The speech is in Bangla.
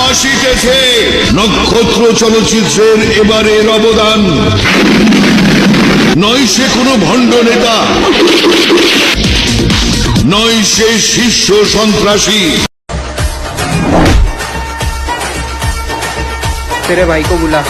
আসিতেছে নক্ষত্র চলচ্চিত্রের এবারের অবদান। নয় সে কোনো ভণ্ড নেতা, নয় সে শীর্ষ সন্ত্রাসী। तेरे भाई को बुला।